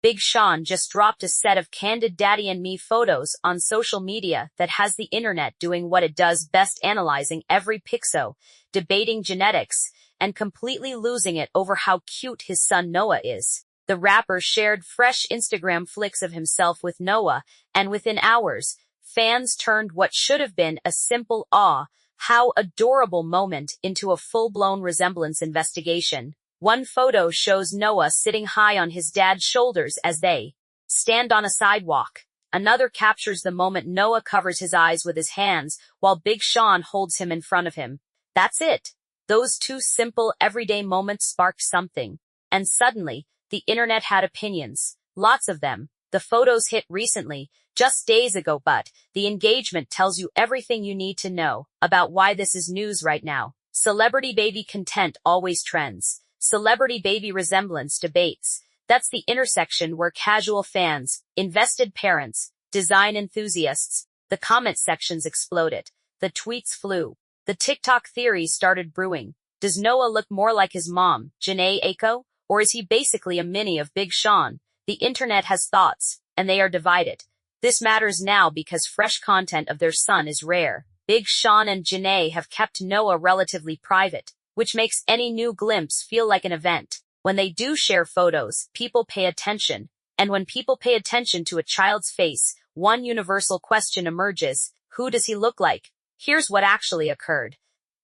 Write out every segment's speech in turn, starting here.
Big Sean just dropped a set of candid daddy and me photos on social media that has the internet doing what it does best, analyzing every pixel, debating genetics, and completely losing it over how cute his son Noah is. The rapper shared fresh Instagram flicks of himself with Noah, and within hours, fans turned what should have been a simple "aw, how adorable" moment into a full-blown resemblance investigation. One photo shows Noah sitting high on his dad's shoulders as they stand on a sidewalk. Another captures the moment Noah covers his eyes with his hands while Big Sean holds him in front of him. That's it. Those two simple, everyday moments sparked something. And suddenly, the internet had opinions. Lots of them. The photos hit recently, just days ago, but the engagement tells you everything you need to know about why this is news right now. Celebrity baby content always trends. Celebrity baby resemblance debates. That's the intersection where casual fans, invested parents, design enthusiasts, the comment sections exploded. The tweets flew. The TikTok theories started brewing. Does Noah look more like his mom, Jhené Aiko, or is he basically a mini of Big Sean? The internet has thoughts, and they are divided. This matters now because fresh content of their son is rare. Big Sean and Jhené have kept Noah relatively private, which makes any new glimpse feel like an event. When they do share photos, people pay attention. And when people pay attention to a child's face, one universal question emerges: who does he look like? Here's what actually occurred.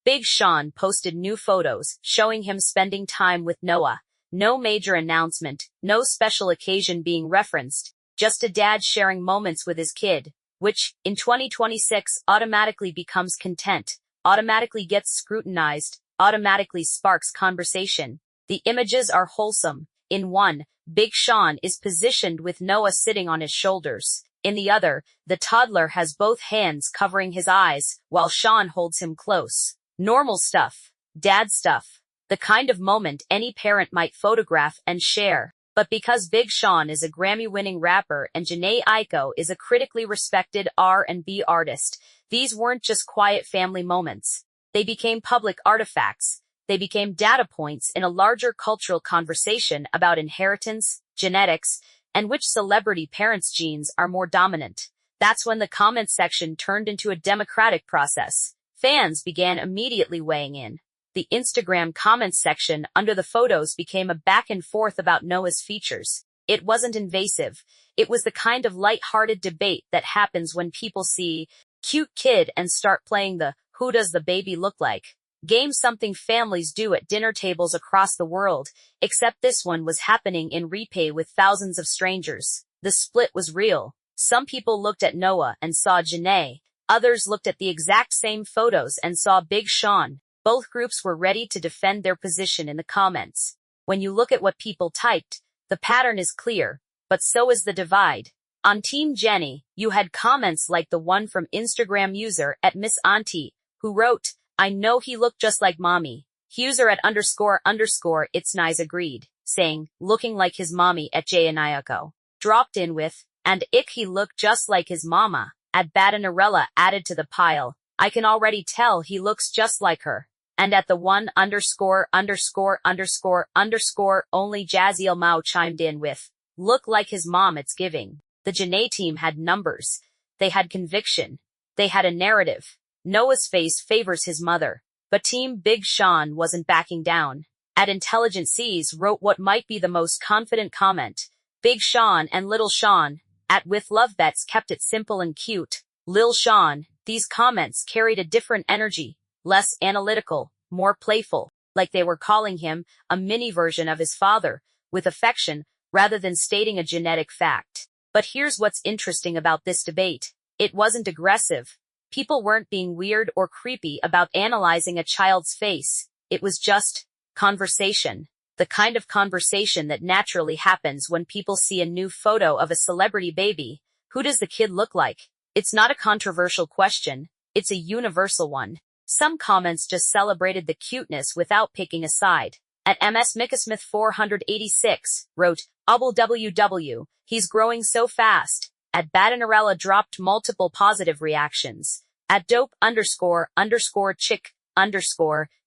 Big Sean posted new photos showing him spending time with Noah. No major announcement, no special occasion being referenced, just a dad sharing moments with his kid, which, in 2026, automatically becomes content, automatically gets scrutinized, automatically sparks conversation. The images are wholesome. In one, Big Sean is positioned with Noah sitting on his shoulders. In the other, the toddler has both hands covering his eyes, while Sean holds him close. Normal stuff. Dad stuff. The kind of moment any parent might photograph and share. But because Big Sean is a Grammy-winning rapper and Jhené Aiko is a critically respected R&B artist, these weren't just quiet family moments. They became public artifacts. They became data points in a larger cultural conversation about inheritance, genetics, and which celebrity parents' genes are more dominant. That's when the comment section turned into a democratic process. Fans began immediately weighing in. The Instagram comments section under the photos became a back and forth about Noah's features. It wasn't invasive. It was the kind of light-hearted debate that happens when people see cute kid and start playing the "who does the baby look like" game, something families do at dinner tables across the world, except this one was happening in replay with thousands of strangers. The split was real. Some people looked at Noah and saw Jhené. Others looked at the exact same photos and saw Big Sean. Both groups were ready to defend their position in the comments. When you look at what people typed, the pattern is clear, but so is the divide. On Team Jenny, you had comments like the one from Instagram user @Miss_Auntie, who wrote, "I know he looked just like mommy." User @__it's nice agreed, saying, "Looking like his mommy" @Jhené Aiko dropped in with, "And he looked just like his mama." @Badanarella added to the pile, "I can already tell he looks just like her." And at the one ______ only Jaziel Mao chimed in with, "Look like his mom it's giving." The Jhené team had numbers. They had conviction. They had a narrative. Noah's face favors his mother. But Team Big Sean wasn't backing down. @Intelligent C's wrote what might be the most confident comment. Big Sean and Little Sean, @WithLoveBets kept it simple and cute. Lil Sean. These comments carried a different energy. Less analytical, more playful, like they were calling him a mini version of his father, with affection, rather than stating a genetic fact. But here's what's interesting about this debate. It wasn't aggressive. People weren't being weird or creepy about analyzing a child's face. It was just conversation. The kind of conversation that naturally happens when people see a new photo of a celebrity baby. Who does the kid look like? It's not a controversial question. It's a universal one. Some comments just celebrated the cuteness without picking a side. @MSMicasmith486 wrote, "WWW, he's growing so fast." @Badanarella dropped multiple positive reactions. @dope__chick_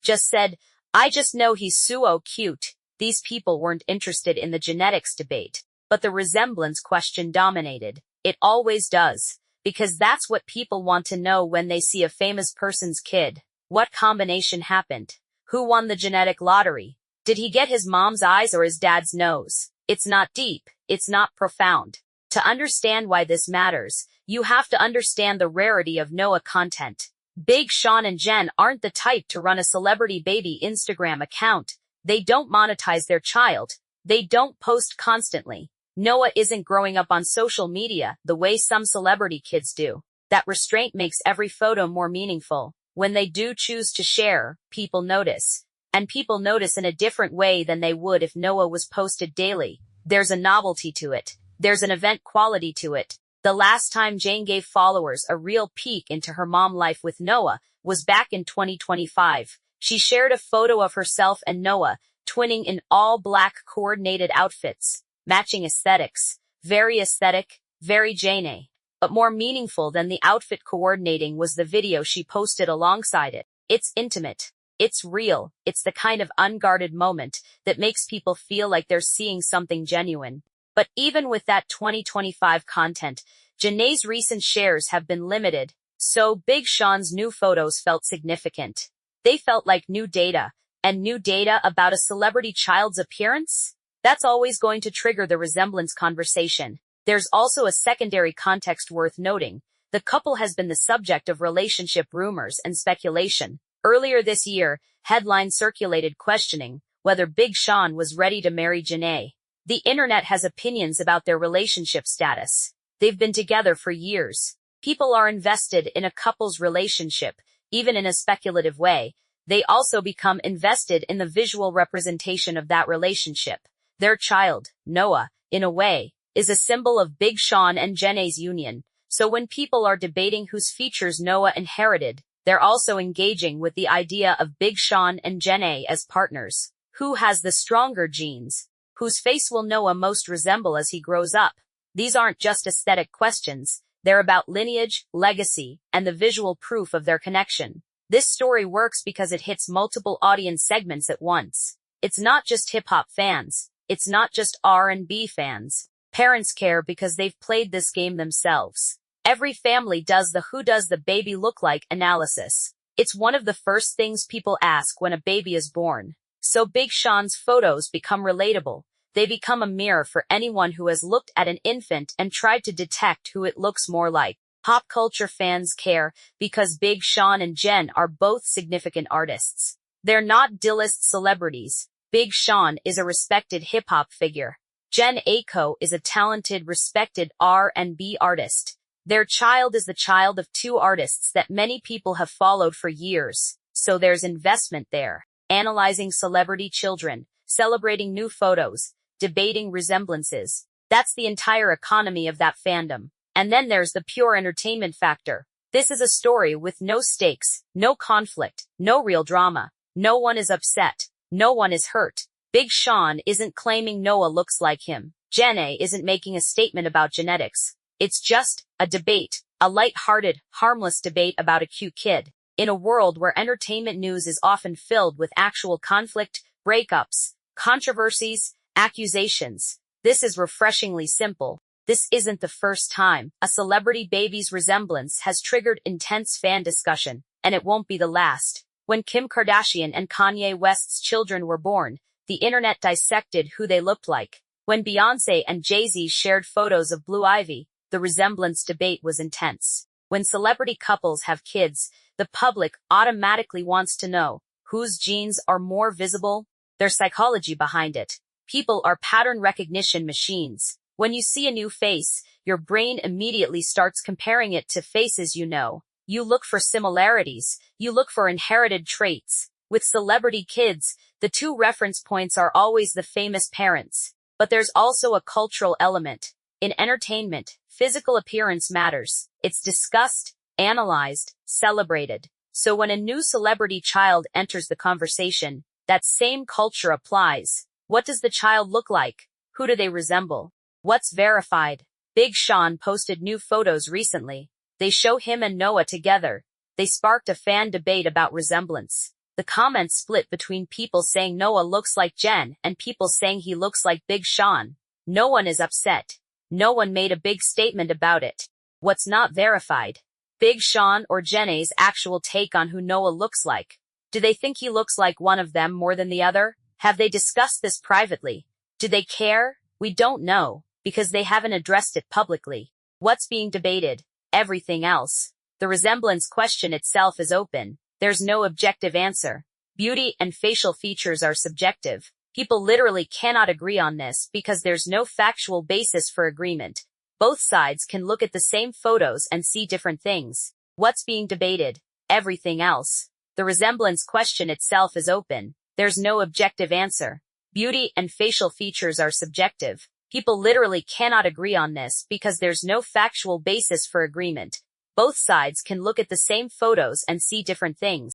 just said, "I just know he's so cute." These people weren't interested in the genetics debate. but the resemblance question dominated. It always does. Because that's what people want to know when they see a famous person's kid. What combination happened? Who won the genetic lottery? Did he get his mom's eyes or his dad's nose? It's not deep. It's not profound. To understand why this matters, you have to understand the rarity of Noah content. Big Sean and Jen aren't the type to run a celebrity baby Instagram account. They don't monetize their child. They don't post constantly. Noah isn't growing up on social media the way some celebrity kids do. That restraint makes every photo more meaningful. When they do choose to share, people notice. And people notice in a different way than they would if Noah was posted daily. There's a novelty to it. There's an event quality to it. The last time Jane gave followers a real peek into her mom life with Noah was back in 2025. She shared a photo of herself and Noah, twinning in all black coordinated outfits. Matching aesthetics. Very aesthetic, very Jhené. But more meaningful than the outfit coordinating was the video she posted alongside it. It's intimate. It's real. It's the kind of unguarded moment that makes people feel like they're seeing something genuine. But even with that 2025 content, Jhené's recent shares have been limited, so Big Sean's new photos felt significant. They felt like new data, and new data about a celebrity child's appearance? That's always going to trigger the resemblance conversation. There's also a secondary context worth noting. The couple has been the subject of relationship rumors and speculation. Earlier this year, headlines circulated questioning whether Big Sean was ready to marry Jhené. The internet has opinions about their relationship status. They've been together for years. People are invested in a couple's relationship, even in a speculative way. They also become invested in the visual representation of that relationship. Their child, Noah, in a way, is a symbol of Big Sean and Jhené's union. So when people are debating whose features Noah inherited, they're also engaging with the idea of Big Sean and Jhené as partners. Who has the stronger genes? Whose face will Noah most resemble as he grows up? These aren't just aesthetic questions. They're about lineage, legacy, and the visual proof of their connection. This story works because it hits multiple audience segments at once. It's not just hip-hop fans. It's not just R&B fans. Parents care because they've played this game themselves. Every family does the "who does the baby look like" analysis. It's one of the first things people ask when a baby is born. So Big Sean's photos become relatable. They become a mirror for anyone who has looked at an infant and tried to detect who it looks more like. Pop culture fans care because Big Sean and Jen are both significant artists. They're not D-list celebrities. Big Sean is a respected hip-hop figure. Jhené Aiko is a talented, respected R&B artist. Their child is the child of two artists that many people have followed for years. So there's investment there. Analyzing celebrity children, celebrating new photos, debating resemblances. That's the entire economy of that fandom. And then there's the pure entertainment factor. This is a story with no stakes, no conflict, no real drama. No one is upset. No one is hurt. Big Sean isn't claiming Noah looks like him. Jhené isn't making a statement about genetics. It's just a debate, a light-hearted, harmless debate about a cute kid. In a world where entertainment news is often filled with actual conflict, breakups, controversies, accusations, this is refreshingly simple. This isn't the first time a celebrity baby's resemblance has triggered intense fan discussion, and it won't be the last. When Kim Kardashian and Kanye West's children were born, the internet dissected who they looked like. When Beyoncé and Jay-Z shared photos of Blue Ivy, the resemblance debate was intense. When celebrity couples have kids, the public automatically wants to know whose genes are more visible, their psychology behind it. People are pattern recognition machines. When you see a new face, your brain immediately starts comparing it to faces you know. You look for similarities. You look for inherited traits. With celebrity kids, the two reference points are always the famous parents. But there's also a cultural element. In entertainment, physical appearance matters. It's discussed, analyzed, celebrated. So when a new celebrity child enters the conversation, that same culture applies. What does the child look like? Who do they resemble? What's verified? Big Sean posted new photos recently. They show him and Noah together. They sparked a fan debate about resemblance. The comments split between people saying Noah looks like Jen and people saying he looks like Big Sean. No one is upset. No one made a big statement about it. What's not verified? Big Sean or Jhené's actual take on who Noah looks like. Do they think he looks like one of them more than the other? Have they discussed this privately? Do they care? We don't know, because they haven't addressed it publicly. What's being debated? Everything else. The resemblance question itself is open. There's no objective answer. Beauty and facial features are subjective. People literally cannot agree on this because there's no factual basis for agreement. Both sides can look at the same photos and see different things. What's being debated? Everything else. The resemblance question itself is open. There's no objective answer. Beauty and facial features are subjective. People literally cannot agree on this because there's no factual basis for agreement. Both sides can look at the same photos and see different things.